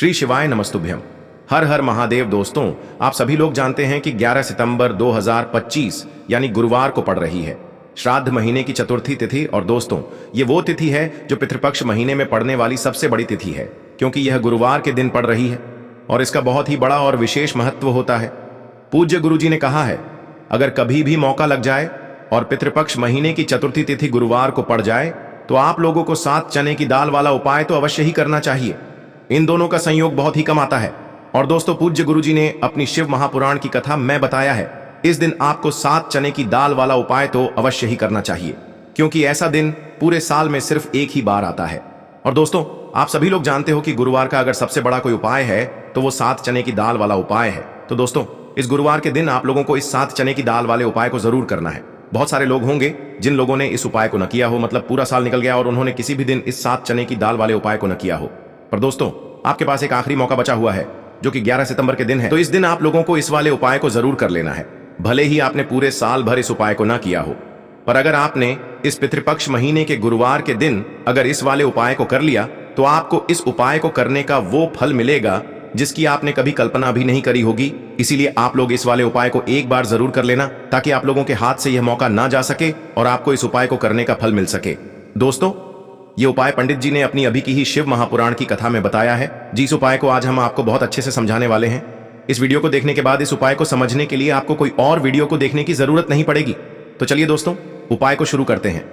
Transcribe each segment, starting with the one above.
श्री शिवाय नमस्तुभ्यम। हर हर महादेव। दोस्तों, आप सभी लोग जानते हैं कि 11 सितंबर 2025 यानी गुरुवार को पड़ रही है श्राद्ध महीने की चतुर्थी तिथि। और दोस्तों, ये वो तिथि है जो पितृपक्ष महीने में पड़ने वाली सबसे बड़ी तिथि है, क्योंकि यह गुरुवार के दिन पड़ रही है और इसका बहुत ही बड़ा और विशेष महत्व होता है। पूज्य गुरु जी ने कहा है, अगर कभी भी मौका लग जाए और पितृपक्ष महीने की चतुर्थी तिथि गुरुवार को पड़ जाए तो आप लोगों को 7 चने की दाल वाला उपाय तो अवश्य ही करना चाहिए। इन दोनों का संयोग बहुत ही कम आता है। और दोस्तों, पूज्य गुरु जी ने अपनी शिव महापुराण की कथा में बताया है, इस दिन आपको 7 चने की दाल वाला उपाय तो अवश्य ही करना चाहिए, क्योंकि ऐसा दिन पूरे साल में सिर्फ एक ही बार आता है। और दोस्तों, आप सभी लोग जानते हो कि गुरुवार का अगर सबसे बड़ा कोई उपाय है तो वो 7 चने की दाल वाला उपाय है। तो दोस्तों, इस गुरुवार के दिन आप लोगों को इस 7 चने की दाल वाले उपाय को जरूर करना है। बहुत सारे लोग होंगे जिन लोगों ने इस उपाय को न किया हो, मतलब पूरा साल निकल गया और उन्होंने किसी भी दिन इस 7 चने की दाल वाले उपाय को न किया हो। पर दोस्तों, आपके पास एक आखिरी मौका बचा हुआ है जो कि 11 सितंबर के दिन है। तो इस दिन आप लोगों को इस वाले उपाय को जरूर कर लेना है, भले ही आपने पूरे साल भर इस उपाय को ना किया हो। पर अगर आपने इस पितृपक्ष महीने के गुरुवार के दिन अगर इस वाले उपाय को कर लिया तो आपको इस उपाय को करने का वो फल मिलेगा जिसकी आपने कभी कल्पना भी नहीं करी होगी। इसीलिए आप लोग इस वाले उपाय को एक बार जरूर कर लेना, ताकि आप लोगों के हाथ से यह मौका ना जा सके और आपको इस उपाय को करने का फल मिल सके। दोस्तों, ये उपाय पंडित जी ने अपनी अभी की ही शिव महापुराण की कथा में बताया है। जिस उपाय को आज हम आपको बहुत अच्छे से समझाने वाले हैं। इस वीडियो को देखने के बाद इस उपाय को समझने के लिए आपको कोई और वीडियो को देखने की जरूरत नहीं पड़ेगी। तो चलिए दोस्तों, उपाय को शुरू करते हैं।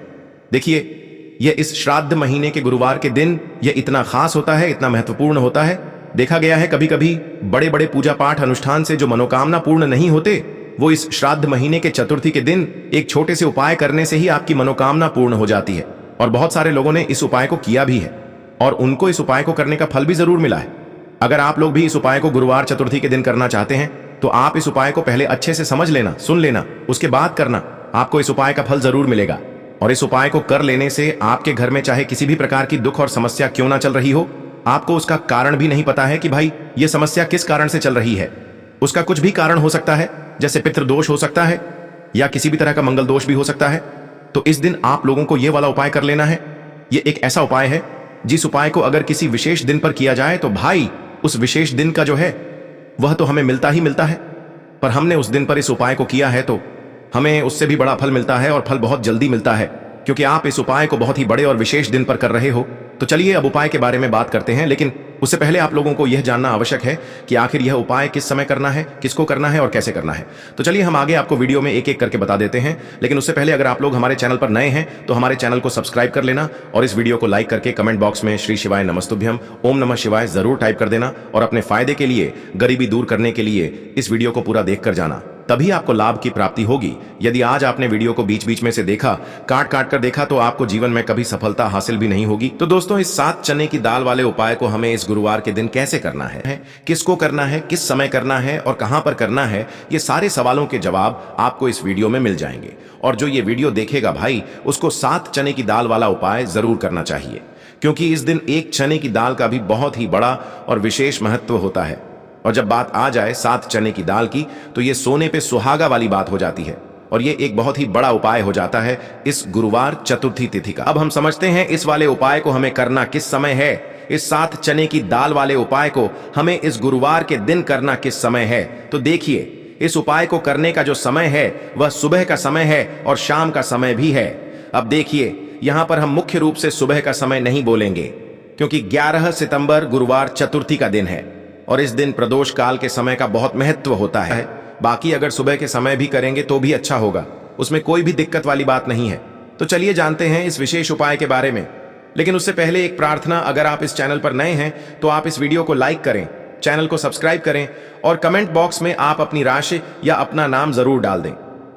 देखिए, यह इस श्राद्ध महीने के गुरुवार के दिन यह इतना खास होता है, इतना महत्वपूर्ण होता है। देखा गया है कभी कभी बड़े बड़े पूजा पाठ अनुष्ठान से जो मनोकामना पूर्ण नहीं होते, वो इस श्राद्ध महीने के चतुर्थी के दिन एक छोटे से उपाय करने से ही आपकी मनोकामना पूर्ण हो जाती है। और बहुत सारे लोगों ने इस उपाय को किया भी है और उनको इस उपाय को करने का फल भी जरूर मिला है। अगर आप लोग भी इस उपाय को गुरुवार चतुर्थी के दिन करना चाहते हैं तो आप इस उपाय को पहले अच्छे से समझ लेना, सुन लेना, उसके बाद करना। आपको इस उपाय का फल जरूर मिलेगा। और इस उपाय को कर लेने से आपके घर में चाहे किसी भी प्रकार की दुख और समस्या क्यों ना चल रही हो, आपको उसका कारण भी नहीं पता है कि भाई ये समस्या किस कारण से चल रही है। उसका कुछ भी कारण हो सकता है, जैसे पितृदोष हो सकता है या किसी भी तरह का मंगल दोष भी हो सकता है। तो इस दिन आप लोगों को यह वाला उपाय कर लेना है। यह एक ऐसा उपाय है जिस उपाय को अगर किसी विशेष दिन पर किया जाए तो भाई उस विशेष दिन का जो है वह तो हमें मिलता ही मिलता है। पर हमने उस दिन पर इस उपाय को किया है तो हमें उससे भी बड़ा फल मिलता है, और फल बहुत जल्दी मिलता है, क्योंकि आप इस उपाय को बहुत ही बड़े और विशेष दिन पर कर रहे हो। तो चलिए अब उपाय के बारे में बात करते हैं, लेकिन उससे पहले आप लोगों को यह जानना आवश्यक है कि आखिर यह उपाय किस समय करना है, किसको करना है और कैसे करना है। तो चलिए हम आगे आपको वीडियो में एक एक करके बता देते हैं। लेकिन उससे पहले अगर आप लोग हमारे चैनल पर नए हैं तो हमारे चैनल को सब्सक्राइब कर लेना और इस वीडियो को लाइक करके कमेंट बॉक्स में श्री शिवाय नमस्तुभ्यम, ओम नमः शिवाय जरूर टाइप कर देना। और अपने फायदे के लिए, गरीबी दूर करने के लिए इस वीडियो को पूरा देख कर जाना, तभी आपको लाभ की प्राप्ति होगी। यदि आज आपने वीडियो को बीच बीच में से देखा, काट काट कर देखा, तो आपको जीवन में कभी सफलता हासिल भी नहीं होगी। तो दोस्तों, इस 7 चने की दाल वाले उपाय को हमें इस गुरुवार के दिन कैसे करना है, किसको करना है, किस समय करना है और कहां पर करना है, ये सारे सवालों के जवाब आपको इस वीडियो में मिल जाएंगे। और जो ये वीडियो देखेगा भाई, उसको 7 चने की दाल वाला उपाय जरूर करना चाहिए, क्योंकि इस दिन एक चने की दाल का भी बहुत ही बड़ा और विशेष महत्व होता है। और जब बात आ जाए 7 चने की दाल की, तो ये सोने पे सुहागा वाली बात हो जाती है और ये एक बहुत ही बड़ा उपाय हो जाता है इस गुरुवार चतुर्थी तिथि का। अब हम समझते हैं इस वाले उपाय को हमें करना किस समय है। इस 7 चने की दाल वाले उपाय को हमें इस गुरुवार के दिन करना किस समय है। तो देखिए, इस उपाय को करने का जो समय है वह सुबह का समय है और शाम का समय भी है। अब देखिए, यहां पर हम मुख्य रूप से सुबह का समय नहीं बोलेंगे, क्योंकि 11 सितंबर गुरुवार चतुर्थी का दिन है और इस दिन प्रदोष काल के समय का बहुत महत्व होता है। बाकी अगर सुबह के समय भी करेंगे तो भी अच्छा होगा, उसमें कोई भी दिक्कत वाली बात नहीं है। तो चलिए जानते हैं इस विशेष उपाय के बारे में। लेकिन उससे पहले एक प्रार्थना, अगर आप इस चैनल पर नए हैं तो आप इस वीडियो को लाइक करें, चैनल को सब्सक्राइब करें और कमेंट बॉक्स में आप अपनी राशि या अपना नाम जरूर डाल दें,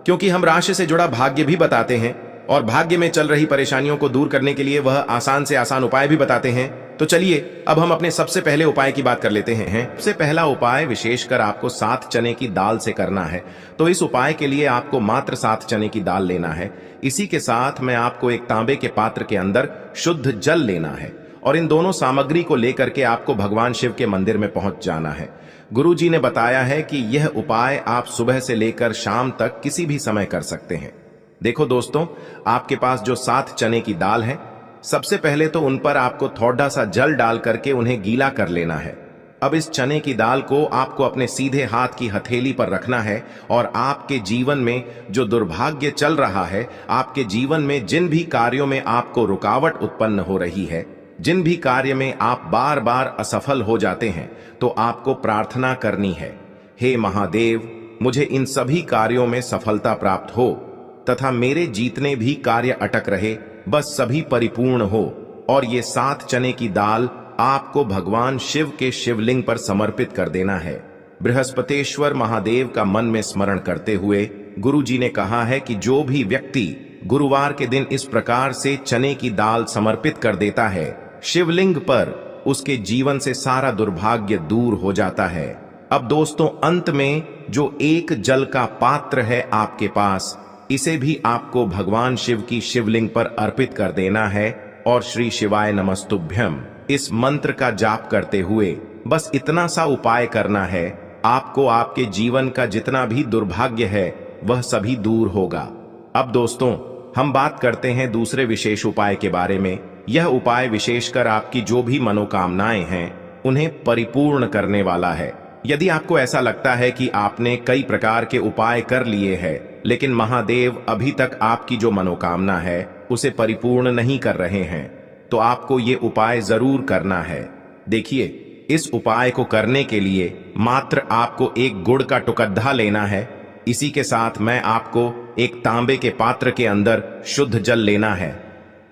क्योंकि हम राशि से जुड़ा भाग्य भी बताते हैं और भाग्य में चल रही परेशानियों को दूर करने के लिए वह आसान से आसान उपाय भी बताते हैं। तो चलिए अब हम अपने सबसे पहले उपाय की बात कर लेते हैं। सबसे पहला उपाय विशेषकर आपको 7 चने की दाल से करना है। तो इस उपाय के लिए आपको मात्र 7 चने की दाल लेना है। इसी के साथ में आपको एक तांबे के पात्र के अंदर शुद्ध जल लेना है और इन दोनों सामग्री को लेकर के आपको भगवान शिव के मंदिर में पहुंच जाना है। गुरु जी ने बताया है कि यह उपाय आप सुबह से लेकर शाम तक किसी भी समय कर सकते हैं। देखो दोस्तों, आपके पास जो 7 चने की दाल है, सबसे पहले तो उन पर आपको थोड़ा सा जल डाल करके उन्हें गीला कर लेना है। अब इस चने की दाल को आपको अपने सीधे हाथ की हथेली पर रखना है और आपके जीवन में जो दुर्भाग्य चल रहा है, आपके जीवन में जिन भी कार्यों में आपको रुकावट उत्पन्न हो रही है, जिन भी कार्य में आप बार बार असफल हो जाते हैं, तो आपको प्रार्थना करनी है, हे महादेव, मुझे इन सभी कार्यों में सफलता प्राप्त हो तथा मेरे जीतने भी कार्य अटक रहे बस सभी परिपूर्ण हो। और ये 7 चने की दाल आपको भगवान शिव के शिवलिंग पर समर्पित कर देना है। बृहस्पतेश्वर महादेव का मन में स्मरण करते हुए गुरु जी ने कहा है कि जो भी व्यक्ति गुरुवार के दिन इस प्रकार से चने की दाल समर्पित कर देता है शिवलिंग पर, उसके जीवन से सारा दुर्भाग्य दूर हो जाता है। अब दोस्तों, अंत में जो एक जल का पात्र है आपके पास, इसे भी आपको भगवान शिव की शिवलिंग पर अर्पित कर देना है और श्री शिवाय नमस्तुभ्यम इस मंत्र का जाप करते हुए बस इतना सा उपाय करना है, आपको आपके जीवन का जितना भी दुर्भाग्य है वह सभी दूर होगा। अब दोस्तों, हम बात करते हैं दूसरे विशेष उपाय के बारे में। यह उपाय विशेषकर आपकी जो भी मनोकामनाएं हैं उन्हें परिपूर्ण करने वाला है। यदि आपको ऐसा लगता है कि आपने कई प्रकार के उपाय कर लिए हैं लेकिन महादेव अभी तक आपकी जो मनोकामना है उसे परिपूर्ण नहीं कर रहे हैं, तो आपको ये उपाय जरूर करना है। देखिए, इस उपाय को करने के लिए मात्र आपको एक गुड़ का टुकड़ा लेना है। इसी के साथ मैं आपको एक तांबे के पात्र के अंदर शुद्ध जल लेना है।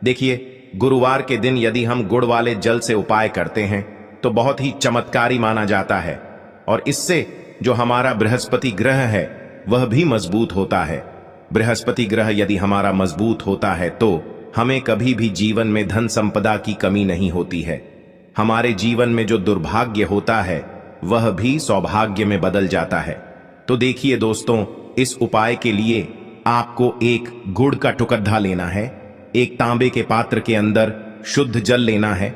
देखिए, गुरुवार के दिन यदि हम गुड़ वाले जल से उपाय करते हैं तो बहुत ही चमत्कारी माना जाता है और इससे जो हमारा बृहस्पति ग्रह है वह भी मजबूत होता है। बृहस्पति ग्रह यदि हमारा मजबूत होता है तो हमें कभी भी जीवन में धन संपदा की कमी नहीं होती है। हमारे जीवन में जो दुर्भाग्य होता है वह भी सौभाग्य में बदल जाता है। तो देखिए दोस्तों, इस उपाय के लिए आपको एक गुड़ का टुकड़ा लेना है, एक तांबे के पात्र के अंदर शुद्ध जल लेना है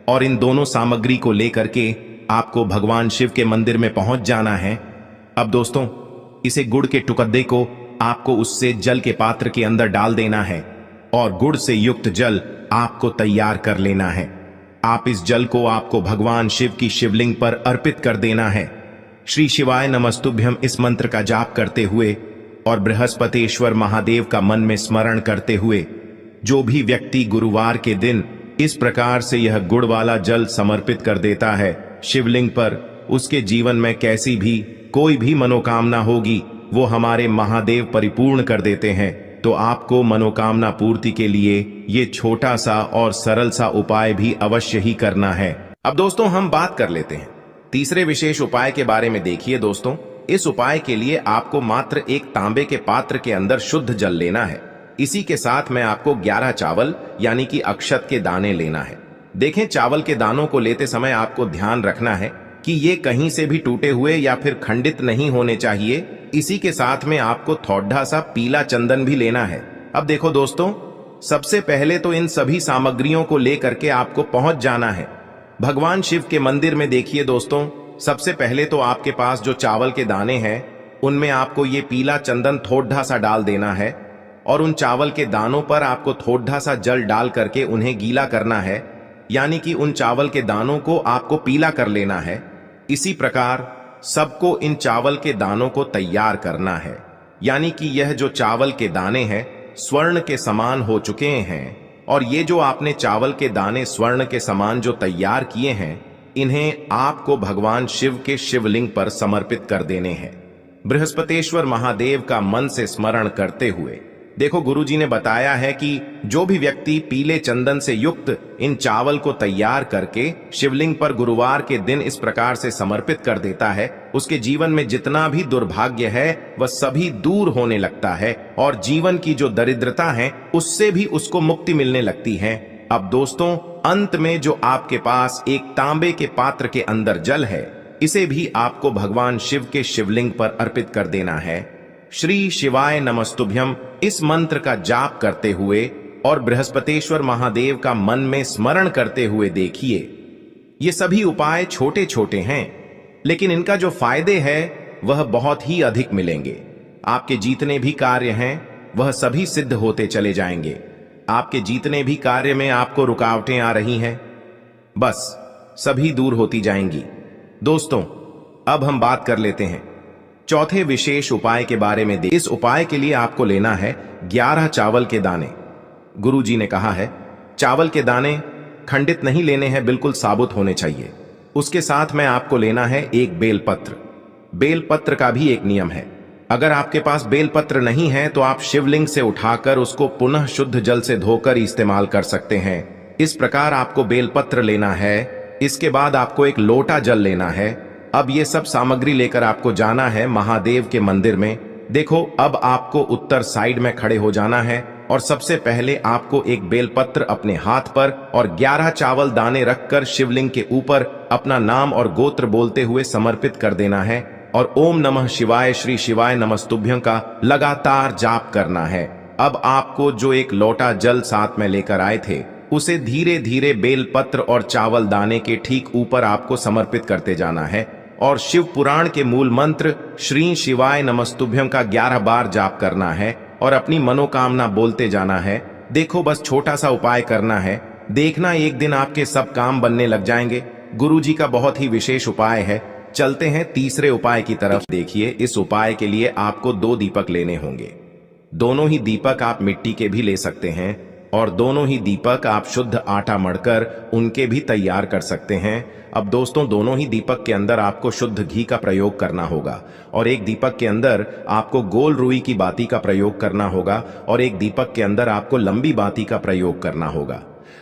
और इन दोनों सामग्री को लेकर के आपको भगवान शिव के मंदिर में पहुंच जाना है। अब दोस्तों, इसे गुड़ के टुकड़े को आपको उससे जल के पात्र के अंदर डाल देना है और गुड़ से युक्त जल आपको तैयार कर लेना है। आप इस जल को आपको भगवान शिव की शिवलिंग पर अर्पित कर देना है। श्री शिवाय नमस्तुभ्यम इस मंत्र का जाप करते हुए और बृहस्पतेश्वर महादेव का मन में स्मरण करते हुए जो भी व्यक्ति गुरुवार के दिन इस प्रकार से यह गुड़ वाला जल समर्पित कर देता है शिवलिंग पर, उसके जीवन में कैसी भी कोई भी मनोकामना होगी वो हमारे महादेव परिपूर्ण कर देते हैं। तो आपको मनोकामना पूर्ति के लिए ये छोटा सा और सरल सा उपाय भी अवश्य ही करना है। अब दोस्तों, हम बात कर लेते हैं तीसरे विशेष उपाय के बारे में। देखिए दोस्तों, इस उपाय के लिए आपको मात्र एक तांबे के पात्र के अंदर शुद्ध जल लेना है। इसी के साथ में आपको 11 चावल यानी कि अक्षत के दाने लेना है। देखें, चावल के दानों को लेते समय आपको ध्यान रखना है कि ये कहीं से भी टूटे हुए या फिर खंडित नहीं होने चाहिए। इसी के साथ में आपको थोड़ा सा पीला चंदन भी लेना है। अब देखो दोस्तों, सबसे पहले तो इन सभी सामग्रियों को लेकर के आपको पहुंच जाना है भगवान शिव के मंदिर में। देखिए दोस्तों, सबसे पहले तो आपके पास जो चावल के दाने हैं उनमें आपको ये पीला चंदन थोड़ा सा डाल देना है और उन चावल के दानों पर आपको थोड़ा सा जल डाल करके उन्हें गीला करना है, यानी कि उन चावल के दानों को आपको पीला कर लेना है। इसी प्रकार सबको इन चावल के दानों को तैयार करना है, यानी कि यह जो चावल के दाने हैं स्वर्ण के समान हो चुके हैं और ये जो आपने चावल के दाने स्वर्ण के समान जो तैयार किए हैं, इन्हें आपको भगवान शिव के शिवलिंग पर समर्पित कर देने हैं बृहस्पतेश्वर महादेव का मन से स्मरण करते हुए। देखो, गुरुजी ने बताया है कि जो भी व्यक्ति पीले चंदन से युक्त इन चावल को तैयार करके शिवलिंग पर गुरुवार के दिन इस प्रकार से समर्पित कर देता है, उसके जीवन में जितना भी दुर्भाग्य है वह सभी दूर होने लगता है और जीवन की जो दरिद्रता है उससे भी उसको मुक्ति मिलने लगती है। अब दोस्तों, अंत में जो आपके पास एक तांबे के पात्र के अंदर जल है, इसे भी आपको भगवान शिव के शिवलिंग पर अर्पित कर देना है। श्री शिवाय नमस्तुभ्यम इस मंत्र का जाप करते हुए और बृहस्पतेश्वर महादेव का मन में स्मरण करते हुए देखिए, ये सभी उपाय छोटे छोटे हैं लेकिन इनका जो फायदे हैं वह बहुत ही अधिक मिलेंगे। आपके जितने भी कार्य हैं वह सभी सिद्ध होते चले जाएंगे। आपके जितने भी कार्य में आपको रुकावटें आ रही हैं बस सभी दूर होती जाएंगी। दोस्तों, अब हम बात कर लेते हैं चौथे विशेष उपाय के बारे में। इस उपाय के लिए आपको लेना है 11 चावल के दाने। गुरु जी ने कहा है चावल के दाने खंडित नहीं लेने हैं, बिल्कुल साबुत होने चाहिए। उसके साथ में आपको लेना है एक बेलपत्र। बेलपत्र का भी एक नियम है, अगर आपके पास बेलपत्र नहीं है तो आप शिवलिंग से उठाकर उसको पुनः शुद्ध जल से धोकर इस्तेमाल कर सकते हैं। इस प्रकार आपको बेलपत्र लेना है। इसके बाद आपको एक लोटा जल लेना है। अब ये सब सामग्री लेकर आपको जाना है महादेव के मंदिर में। देखो, अब आपको उत्तर साइड में खड़े हो जाना है और सबसे पहले आपको एक बेलपत्र अपने हाथ पर और 11 चावल दाने रखकर शिवलिंग के ऊपर अपना नाम और गोत्र बोलते हुए समर्पित कर देना है और ओम नमः शिवाय श्री शिवाय नमस्तुभ्यं का लगातार जाप करना है। अब आपको जो एक लोटा जल साथ में लेकर आए थे उसे धीरे धीरे बेलपत्र और चावल दाने के ठीक ऊपर आपको समर्पित करते जाना है और शिव पुराण के मूल मंत्र श्री शिवाय नमस्तुभ्यं का 11 बार जाप करना है और अपनी मनोकामना बोलते जाना है। देखो, बस छोटा सा उपाय करना है, देखना एक दिन आपके सब काम बनने लग जाएंगे। गुरु जी का बहुत ही विशेष उपाय है। चलते हैं तीसरे उपाय की तरफ। देखिए, इस उपाय के लिए आपको 2 दीपक लेने होंगे। दोनों ही दीपक आप मिट्टी के भी ले सकते हैं और दोनों ही दीपक आप शुद्ध आटा मढ़कर उनके भी तैयार कर सकते हैं। अब दोस्तों, दोनों ही दीपक के अंदर आपको शुद्ध घी का प्रयोग करना होगा और एक दीपक के अंदर आपको गोल रुई की बाती का प्रयोग करना होगा और एक दीपक के अंदर आपको लंबी बाती का प्रयोग करना होगा।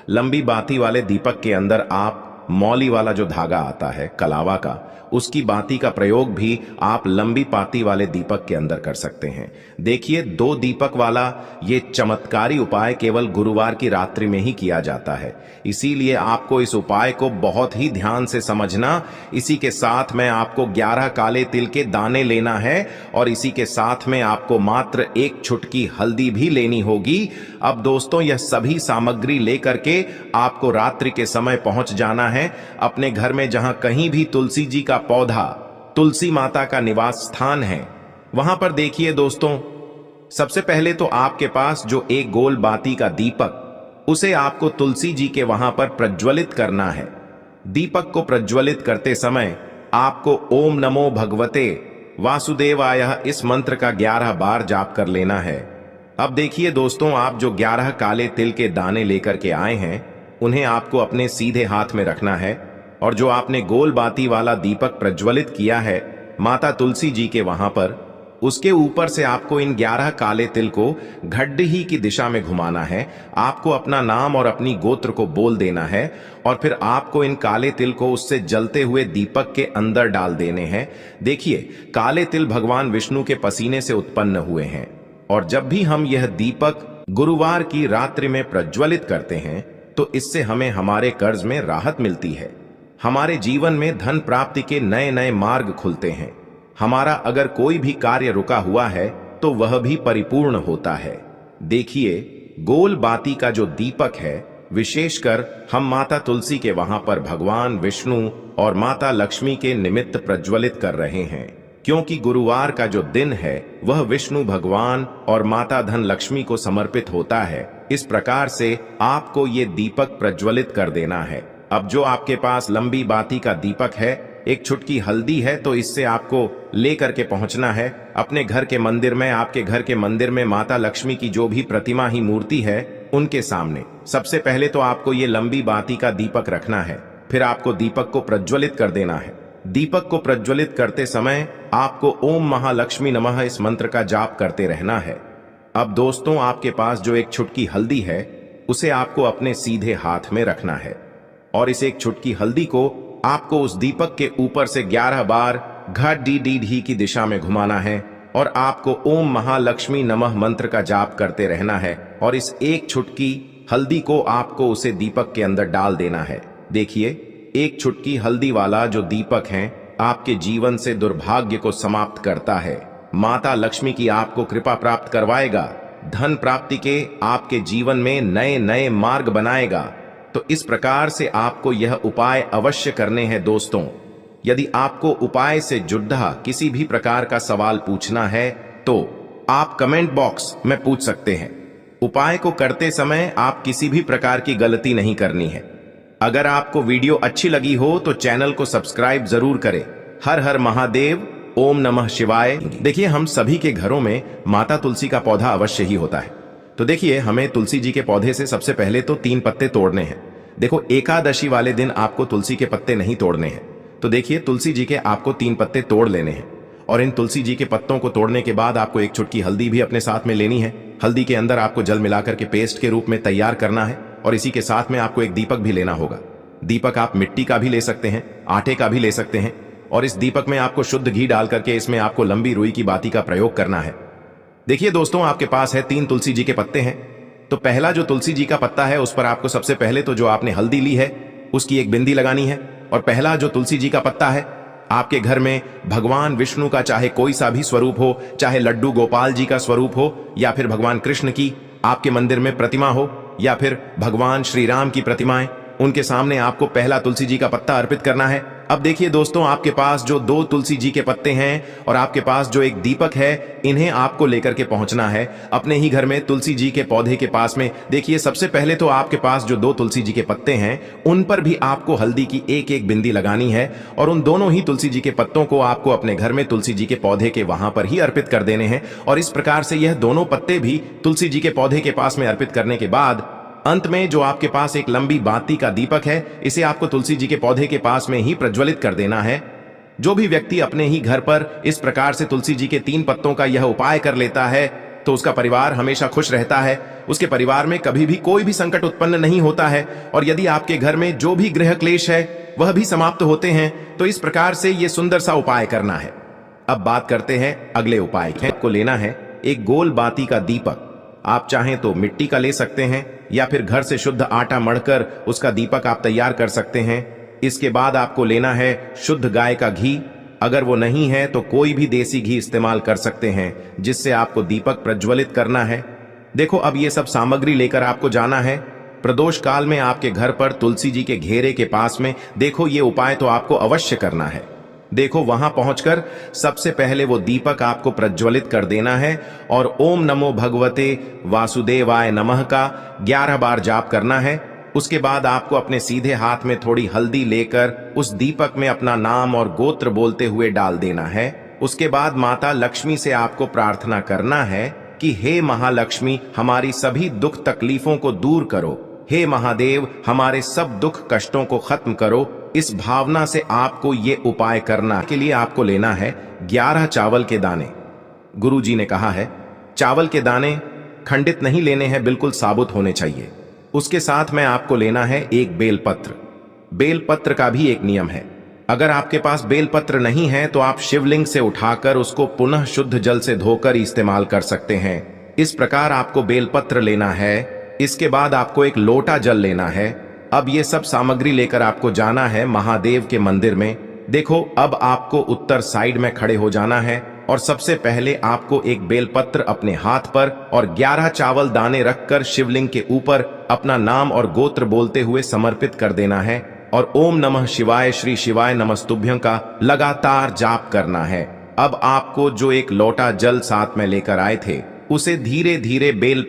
लंबी बाती वाले दीपक के अंदर आप मौली वाला जो धागा आता है कलावा का, उसकी बाती का प्रयोग भी आप लंबी पाती वाले दीपक के अंदर कर सकते हैं। देखिए, 2 दीपक वाला ये चमत्कारी उपाय केवल गुरुवार की रात्रि में ही किया जाता है, इसीलिए आपको इस उपाय को बहुत ही ध्यान से समझना। इसी के साथ में आपको 11 काले तिल के दाने लेना है और इसी के साथ में आपको मात्र 1 चुटकी हल्दी भी लेनी होगी। अब दोस्तों, यह सभी सामग्री लेकर के आपको रात्रि के समय पहुंच जाना है अपने घर में, जहां कहीं भी तुलसी जी का पौधा, तुलसी माता का निवास स्थान है, वहां पर देखिए दोस्तों, सबसे पहले तो आपके पास जो एक गोल बाती का दीपक, उसे आपको तुलसी जी के वहां पर प्रज्वलित करना है। दीपक को प्रज्वलित करते समय आपको ओम नमो भगवते वासुदेवाय इस मंत्र का 11 बार जाप कर लेना है। अब देखिए दोस्तों, आप जो 11 काले तिल के दाने लेकर के आए हैं उन्हें आपको अपने सीधे हाथ में रखना है और जो आपने गोल बाती वाला दीपक प्रज्वलित किया है माता तुलसी जी के वहां पर, उसके ऊपर से आपको इन 11 काले तिल को घड्डी की दिशा में घुमाना है। आपको अपना नाम और अपनी गोत्र को बोल देना है और फिर आपको इन काले तिल को उससे जलते हुए दीपक के अंदर डाल देने हैं। देखिए, काले तिल भगवान विष्णु के पसीने से उत्पन्न हुए हैं और जब भी हम यह दीपक गुरुवार की रात्रि में प्रज्वलित करते हैं तो इससे हमें हमारे कर्ज में राहत मिलती है, हमारे जीवन में धन प्राप्ति के नए नए मार्ग खुलते हैं, हमारा अगर कोई भी कार्य रुका हुआ है तो वह भी परिपूर्ण होता है। देखिए, गोल बाती का जो दीपक है विशेषकर हम माता तुलसी के वहां पर भगवान विष्णु और माता लक्ष्मी के निमित्त प्रज्वलित कर रहे हैं, क्योंकि गुरुवार का जो दिन है वह विष्णु भगवान और माता धन लक्ष्मी को समर्पित होता है। इस प्रकार से आपको ये दीपक प्रज्वलित कर देना है। अब जो आपके पास लंबी बाती का दीपक है, 1 चुटकी हल्दी है, तो इससे आपको लेकर के पहुंचना है अपने घर के मंदिर में। आपके घर के मंदिर में माता लक्ष्मी की जो भी प्रतिमा ही मूर्ति है उनके सामने सबसे पहले तो आपको ये लंबी बाती का दीपक रखना है, फिर आपको दीपक को प्रज्वलित कर देना है। दीपक को प्रज्वलित करते समय आपको ओम महालक्ष्मी नमः इस मंत्र का जाप करते रहना है। अब दोस्तों, आपके पास जो 1 चुटकी हल्दी है उसे आपको अपने सीधे हाथ में रखना है और इस 1 चुटकी हल्दी को आपको उस दीपक के ऊपर से 11 बार घड़ी की दिशा में घुमाना है और आपको ओम महालक्ष्मी नमः मंत्र का जाप करते रहना है और इस 1 चुटकी हल्दी को आपको उसे दीपक के अंदर डाल देना है। देखिए, 1 चुटकी हल्दी वाला जो दीपक है आपके जीवन से दुर्भाग्य को समाप्त करता है, माता लक्ष्मी की आपको कृपा प्राप्त करवाएगा, धन प्राप्ति के आपके जीवन में नए नए मार्ग बनाएगा। तो इस प्रकार से आपको यह उपाय अवश्य करने हैं दोस्तों। यदि आपको उपाय से जुड़ा किसी भी प्रकार का सवाल पूछना है तो आप कमेंट बॉक्स में पूछ सकते हैं। उपाय को करते समय आप किसी भी प्रकार की गलती नहीं करनी है। अगर आपको वीडियो अच्छी लगी हो तो चैनल को सब्सक्राइब जरूर करें। हर हर महादेव, ओम नमः शिवाय। देखिए, हम सभी के घरों में माता तुलसी का पौधा अवश्य ही होता है। तो देखिए, हमें तुलसी जी के पौधे से सबसे पहले तो 3 पत्ते तोड़ने हैं। देखो, एकादशी वाले दिन आपको तुलसी के पत्ते नहीं तोड़ने हैं। तो देखिए, तुलसी जी के आपको 3 पत्ते तोड़ लेने हैं और इन तुलसी जी के पत्तों को तोड़ने के बाद आपको एक चुटकी हल्दी भी अपने साथ में लेनी है। हल्दी के अंदर आपको जल मिलाकर के पेस्ट के रूप में तैयार करना है और इसी के साथ में आपको एक दीपक भी लेना होगा। दीपक आप मिट्टी का भी ले सकते हैं, आटे का भी ले सकते हैं और इस दीपक में आपको शुद्ध घी डाल करके इसमें आपको लंबी रुई की बाती का प्रयोग करना है। देखिए दोस्तों, आपके पास है 3 तुलसी जी के पत्ते हैं। तो पहला जो तुलसी जी का पत्ता है उस पर आपको सबसे पहले तो जो आपने हल्दी ली है उसकी एक बिंदी लगानी है। और पहला जो तुलसी जी का पत्ता है, आपके घर में भगवान विष्णु का चाहे कोई सा भी स्वरूप हो, चाहे लड्डू गोपाल जी का स्वरूप हो या फिर भगवान कृष्ण की आपके मंदिर में प्रतिमा हो या फिर भगवान श्री राम की प्रतिमाएं, उनके सामने आपको पहला तुलसी जी का पत्ता अर्पित करना है। अब देखिए दोस्तों, आपके पास जो 2 तुलसी जी के पत्ते हैं और आपके पास जो एक दीपक है, इन्हें आपको लेकर के पहुंचना है अपने ही घर में तुलसी जी के पौधे के पास में। देखिए, सबसे पहले तो आपके पास जो 2 तुलसी जी के पत्ते हैं उन पर भी आपको हल्दी की एक एक बिंदी लगानी है और उन दोनों ही तुलसी जी के पत्तों को आपको अपने घर में तुलसी जी के पौधे के वहां पर ही अर्पित कर देने हैं। और इस प्रकार से यह दोनों पत्ते भी तुलसी जी के पौधे के पास में अर्पित करने के बाद अंत में जो आपके पास एक लंबी बाती का दीपक है, इसे आपको तुलसी जी के पौधे के पास में ही प्रज्वलित कर देना है। जो भी व्यक्ति अपने ही घर पर इस प्रकार से तुलसी जी के 3 पत्तों का यह उपाय कर लेता है तो उसका परिवार हमेशा खुश रहता है। उसके परिवार में कभी भी कोई भी संकट उत्पन्न नहीं होता है और यदि आपके घर में जो भी गृह क्लेश है वह भी समाप्त होते हैं। तो इस प्रकार से यह सुंदर सा उपाय करना है। अब बात करते हैं अगले उपाय की। आपको लेना है एक गोल बाती का दीपक। आप चाहें तो मिट्टी का ले सकते हैं या फिर घर से शुद्ध आटा मढ़कर उसका दीपक आप तैयार कर सकते हैं। इसके बाद आपको लेना है शुद्ध गाय का घी। अगर वो नहीं है तो कोई भी देसी घी इस्तेमाल कर सकते हैं जिससे आपको दीपक प्रज्वलित करना है। देखो, अब ये सब सामग्री लेकर आपको जाना है प्रदोष काल में आपके घर पर तुलसी जी के घेरे के पास में। देखो, ये उपाय तो आपको अवश्य करना है। देखो, वहां पहुंचकर सबसे पहले वो दीपक आपको प्रज्वलित कर देना है और ओम नमो भगवते वासुदेवाय नमः का 11 बार जाप करना है। उसके बाद आपको अपने सीधे हाथ में थोड़ी हल्दी लेकर उस दीपक में अपना नाम और गोत्र बोलते हुए डाल देना है। उसके बाद माता लक्ष्मी से आपको प्रार्थना करना है कि हे महालक्ष्मी, हमारी सभी दुख तकलीफों को दूर करो। हे महादेव, हमारे सब दुख कष्टों को खत्म करो। इस भावना से आपको ये उपाय करना के लिए आपको लेना है 11 चावल के दाने। गुरु जी ने कहा है चावल के दाने खंडित नहीं लेने हैं, बिल्कुल साबुत होने चाहिए। उसके साथ में आपको लेना है एक बेलपत्र। बेलपत्र का भी एक नियम है, अगर आपके पास बेलपत्र नहीं है तो आप शिवलिंग से उठाकर उसको पुनः शुद्ध जल से धोकर इस्तेमाल कर सकते हैं। इस प्रकार आपको बेलपत्र लेना है। इसके बाद आपको एक लोटा जल लेना है। अब ये सब सामग्री लेकर आपको जाना है महादेव के मंदिर में। देखो, अब आपको उत्तर साइड में खड़े हो जाना है और सबसे पहले आपको एक बेलपत्र अपने हाथ पर और 11 चावल दाने रखकर शिवलिंग के ऊपर अपना नाम और गोत्र बोलते हुए समर्पित कर देना है और ओम नमः शिवाय श्री शिवाय नमस्तुभ्यं का लगातार जाप करना है। अब आपको जो एक लोटा जल साथ में लेकर आए थे उसे धीरे धीरे बेल